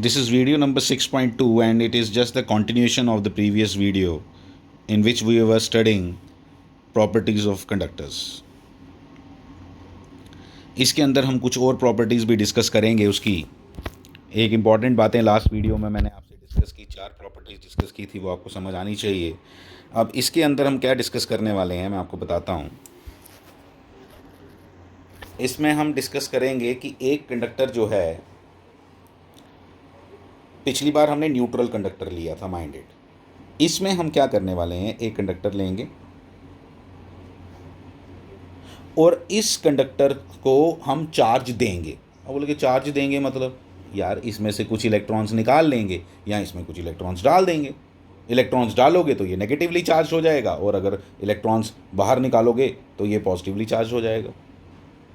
This is video number 6.2 and it is just the continuation of the previous video in which we were studying properties of conductors. इसके अंदर हम कुछ और properties भी discuss करेंगे उसकी। एक इम्पॉर्टेंट बातें लास्ट वीडियो में मैंने आपसे डिस्कस की, 4 प्रॉपर्टीज़ डिस्कस की थी, वो आपको समझ आनी चाहिए। अब इसके अंदर हम क्या डिस्कस करने वाले हैं मैं आपको बताता हूँ। इसमें हम डिस्कस करेंगे कि एक कंडक्टर जो है, पिछली बार हमने न्यूट्रल कंडक्टर लिया था माइंडेड। इसमें हम क्या करने वाले हैं, एक कंडक्टर लेंगे और इस कंडक्टर को हम चार्ज देंगे। अब बोले कि चार्ज देंगे मतलब यार इसमें से कुछ इलेक्ट्रॉन्स निकाल लेंगे या इसमें कुछ इलेक्ट्रॉन्स डाल देंगे। इलेक्ट्रॉन्स डालोगे तो ये नेगेटिवली चार्ज हो जाएगा और अगर इलेक्ट्रॉन्स बाहर निकालोगे तो ये पॉजिटिवली चार्ज हो जाएगा।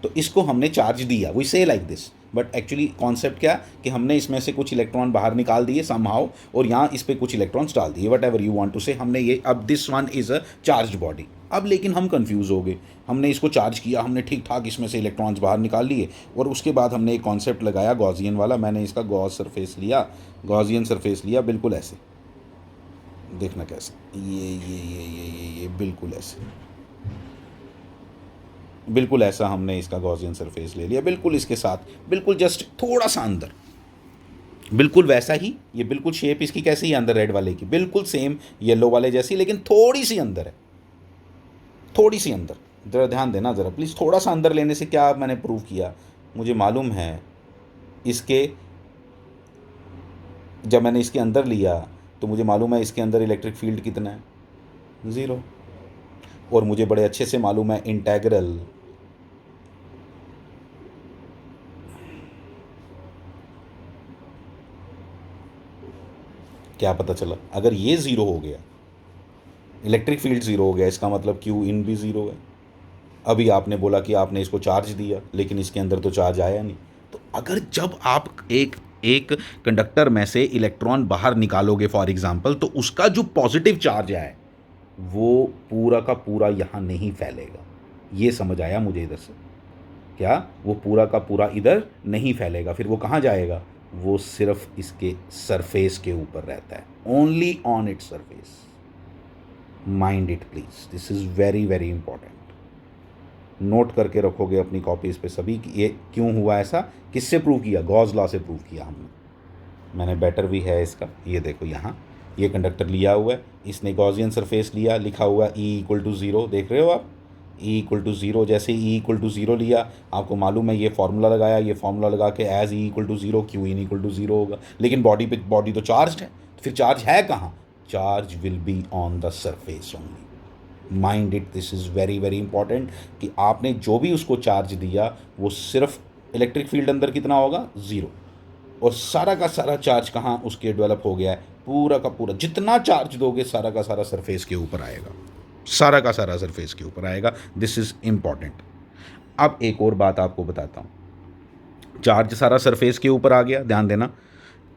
तो इसको हमने चार्ज दिया, वी से like this, but actually concept क्या कि हमने इसमें से कुछ इलेक्ट्रॉन बाहर निकाल दिए समहाउ और यहाँ इस पर कुछ इलेक्ट्रॉन्स डाल दिए, whatever you want to say. हमने ये, अब this one is a charge body. अब लेकिन हम कंफ्यूज हो गए, हमने इसको चार्ज किया, हमने ठीक ठाक इसमें से इलेक्ट्रॉन्स बाहर निकाल लिए और उसके बाद हमने एक कॉन्सेप्ट लगाया गॉसियन वाला। मैंने इसका गॉस सरफेस लिया, गॉसियन सरफेस लिया, बिल्कुल ऐसे देखना कैसे, ये बिल्कुल ऐसे, बिल्कुल ऐसा हमने इसका गॉसियन सरफेस ले लिया, बिल्कुल इसके साथ, बिल्कुल जस्ट थोड़ा सा अंदर, बिल्कुल वैसा ही। ये बिल्कुल शेप इसकी कैसी है अंदर, रेड वाले की बिल्कुल सेम येलो वाले जैसी, लेकिन थोड़ी सी अंदर है, थोड़ी सी अंदर। ज़रा ध्यान देना ज़रा प्लीज़। थोड़ा सा अंदर लेने से क्या मैंने प्रूव किया, मुझे मालूम है इसके, जब मैंने इसके अंदर लिया तो मुझे मालूम है इसके अंदर इलेक्ट्रिक फील्ड कितना है, 0। और मुझे बड़े अच्छे से मालूम है इंटेग्रल क्या पता चला, अगर ये 0 हो गया, इलेक्ट्रिक फील्ड 0 हो गया, इसका मतलब क्यू इन भी 0 है। अभी आपने बोला कि आपने इसको चार्ज दिया लेकिन इसके अंदर तो चार्ज आया नहीं। तो अगर जब आप एक एक कंडक्टर में से इलेक्ट्रॉन बाहर निकालोगे फॉर एग्जांपल, तो उसका जो पॉजिटिव चार्ज है वो पूरा का पूरा यहाँ नहीं फैलेगा। ये समझ आया मुझे इधर से, क्या वो पूरा का पूरा इधर नहीं फैलेगा, फिर वो कहाँ जाएगा, वो सिर्फ इसके सरफेस के ऊपर रहता है, only on its surface. Mind it please, this is very very important. Note करके रखोगे अपनी कॉपीज़ पे सभी कि ये क्यों हुआ ऐसा, किससे प्रूव किया, गॉस लॉ से प्रूव किया हमने। मैंने बेटर भी है इसका, ये देखो यहाँ ये कंडक्टर लिया हुआ है, इसने गॉसियन सरफेस लिया, लिखा हुआ E=0, देख रहे हो आप, E=0। जैसे E=0 लिया, आपको मालूम है ये फार्मूला लगाया, ये फार्मूला लगा के as E=0 Q in equal 0 होगा। लेकिन बॉडी तो चार्ज है, तो फिर चार्ज है कहाँ, charge will be on the surface only. Mind it, this is very very important कि आपने जो भी उसको चार्ज दिया वो सिर्फ इलेक्ट्रिक फील्ड अंदर कितना होगा, 0, और सारा का सारा चार्ज कहाँ उसके डेवलप हो गया है, पूरा का पूरा जितना चार्ज दोगे सारा का सारा सरफेस के ऊपर आएगा, सारा का सारा सरफेस के ऊपर आएगा। This is important. अब एक और बात आपको बताता हूँ, चार्ज सारा सरफेस के ऊपर आ गया, ध्यान देना,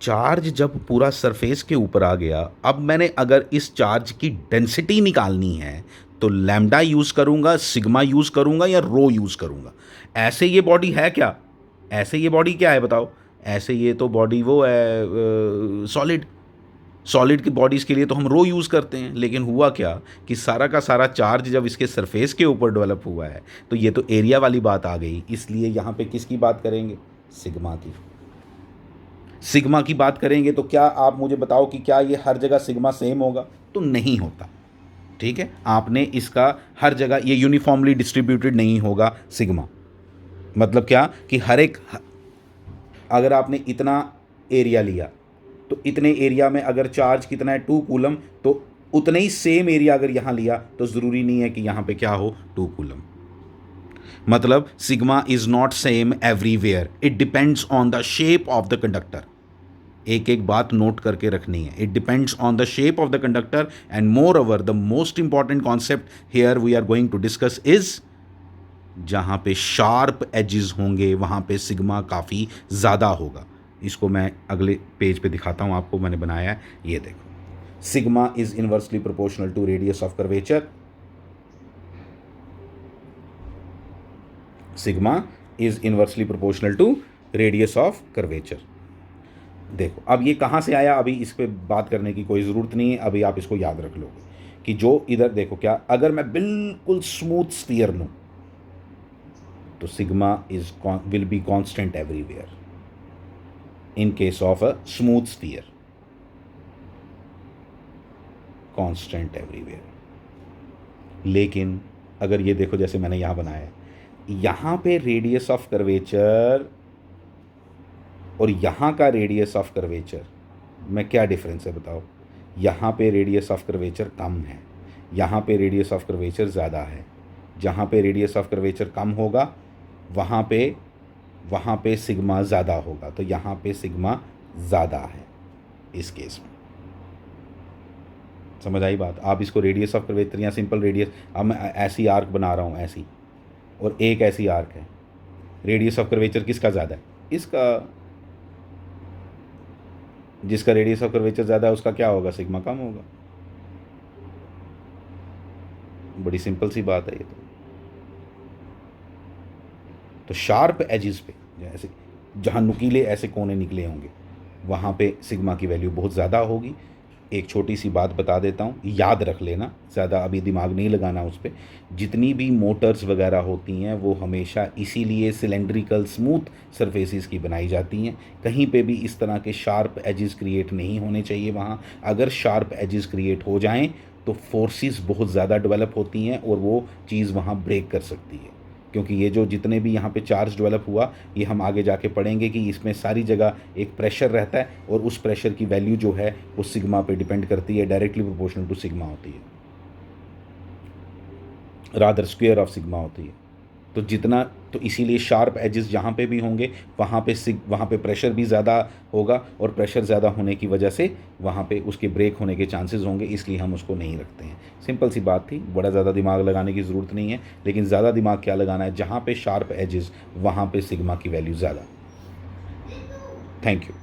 चार्ज जब पूरा सरफेस के ऊपर आ गया, अब मैंने अगर इस चार्ज की डेंसिटी निकालनी है तो लैम्डा यूज़ करूँगा, सिग्मा यूज़ करूँगा या रो यूज़ करूँगा। ऐसे ये बॉडी है क्या, ऐसे ये बॉडी क्या है बताओ, ऐसे ये तो बॉडी वो है सॉलिड। सॉलिड की बॉडीज़ के लिए तो हम रो यूज़ करते हैं, लेकिन हुआ क्या कि सारा का सारा चार्ज जब इसके सरफेस के ऊपर डेवलप हुआ है तो ये तो एरिया वाली बात आ गई, इसलिए यहाँ पे किसकी बात करेंगे, सिग्मा की। सिग्मा की बात करेंगे तो क्या आप मुझे बताओ कि क्या ये हर जगह सिग्मा सेम होगा, तो नहीं होता। ठीक है, आपने इसका हर जगह ये यूनिफॉर्मली डिस्ट्रीब्यूटेड नहीं होगा सिग्मा। मतलब क्या कि हर एक, अगर आपने इतना एरिया लिया तो इतने एरिया में अगर चार्ज कितना है 2 कूलम, तो उतने ही सेम एरिया अगर यहाँ लिया तो ज़रूरी नहीं है कि यहाँ पे क्या हो 2 कूलम। मतलब sigma is not same everywhere, it depends on the shape of the conductor. एक एक बात नोट करके रखनी है, it depends on the shape of the conductor and moreover the most important concept here we are going to discuss is, जहाँ पे sharp edges होंगे वहाँ पे सिग्मा काफ़ी ज़्यादा होगा। इसको मैं अगले पेज पे दिखाता हूँ आपको, मैंने बनाया है, ये देखो, sigma is inversely proportional to radius of curvature, sigma is inversely proportional to radius of curvature. देखो अब ये कहाँ से आया, अभी इस पे बात करने की कोई ज़रूरत नहीं है, अभी आप इसको याद रख लोगे कि जो इधर देखो क्या, अगर मैं बिल्कुल स्मूथ स्फीयर लूँ तो sigma is will be constant everywhere in case of a smooth sphere, constant everywhere. लेकिन अगर ये देखो जैसे मैंने यहाँ बनाया है, यहाँ पे रेडियस ऑफ कर्वेचर और यहाँ का रेडियस ऑफ कर्वेचर में क्या डिफरेंस है बताओ। यहाँ पे रेडियस ऑफ कर्वेचर कम है, यहाँ पे रेडियस ऑफ कर्वेचर ज़्यादा है। जहाँ पे रेडियस ऑफ कर्वेचर कम होगा वहाँ पे सिग्मा ज़्यादा होगा, तो यहाँ पे सिग्मा ज़्यादा है इस केस में। समझ आई बात। आप इसको रेडियस ऑफ कर्वेचर या सिंपल रेडियस, अब मैं ऐसी आर्क बना रहा हूँ ऐसी, और एक ऐसी आर्क है, रेडियस ऑफ कर्वेचर किसका ज़्यादा है, इसका। जिसका रेडियस ऑफ कर्वेचर ज़्यादा है उसका क्या होगा, सिग्मा कम होगा। बड़ी सिंपल सी बात है ये तो शार्प एजिस पे जैसे जहाँ नुकीले ऐसे कोने निकले होंगे वहाँ पे सिग्मा की वैल्यू बहुत ज़्यादा होगी। एक छोटी सी बात बता देता हूँ, याद रख लेना, ज़्यादा अभी दिमाग नहीं लगाना उस पर। जितनी भी मोटर्स वगैरह होती हैं वो हमेशा इसीलिए सिलेंड्रिकल स्मूथ सरफेसेस की बनाई जाती हैं। कहीं पे भी इस तरह के शार्प एजेस क्रिएट नहीं होने चाहिए वहाँ। अगर शार्प एजेस क्रिएट हो जाएं तो फोर्सेस बहुत ज़्यादा डेवलप होती हैं और वो चीज़ वहाँ ब्रेक कर सकती है। क्योंकि ये जो जितने भी यहाँ पे चार्ज डेवलप हुआ, ये हम आगे जाके पढ़ेंगे कि इसमें सारी जगह एक प्रेशर रहता है और उस प्रेशर की वैल्यू जो है वो सिग्मा पे डिपेंड करती है, डायरेक्टली प्रोपोर्शनल टू सिग्मा होती है, रादर स्क्वायर ऑफ सिग्मा होती है। तो जितना, तो इसीलिए शार्प एजेस जहाँ पे भी होंगे वहाँ पे प्रेशर भी ज़्यादा होगा, और प्रेशर ज़्यादा होने की वजह से वहाँ पे उसके ब्रेक होने के चांसेस होंगे, इसलिए हम उसको नहीं रखते हैं। सिंपल सी बात थी, बड़ा ज़्यादा दिमाग लगाने की ज़रूरत नहीं है। लेकिन ज़्यादा दिमाग क्या लगाना है, जहाँ पे शार्प एजेस वहाँ पे सिग्मा की वैल्यू ज़्यादा। Thank you.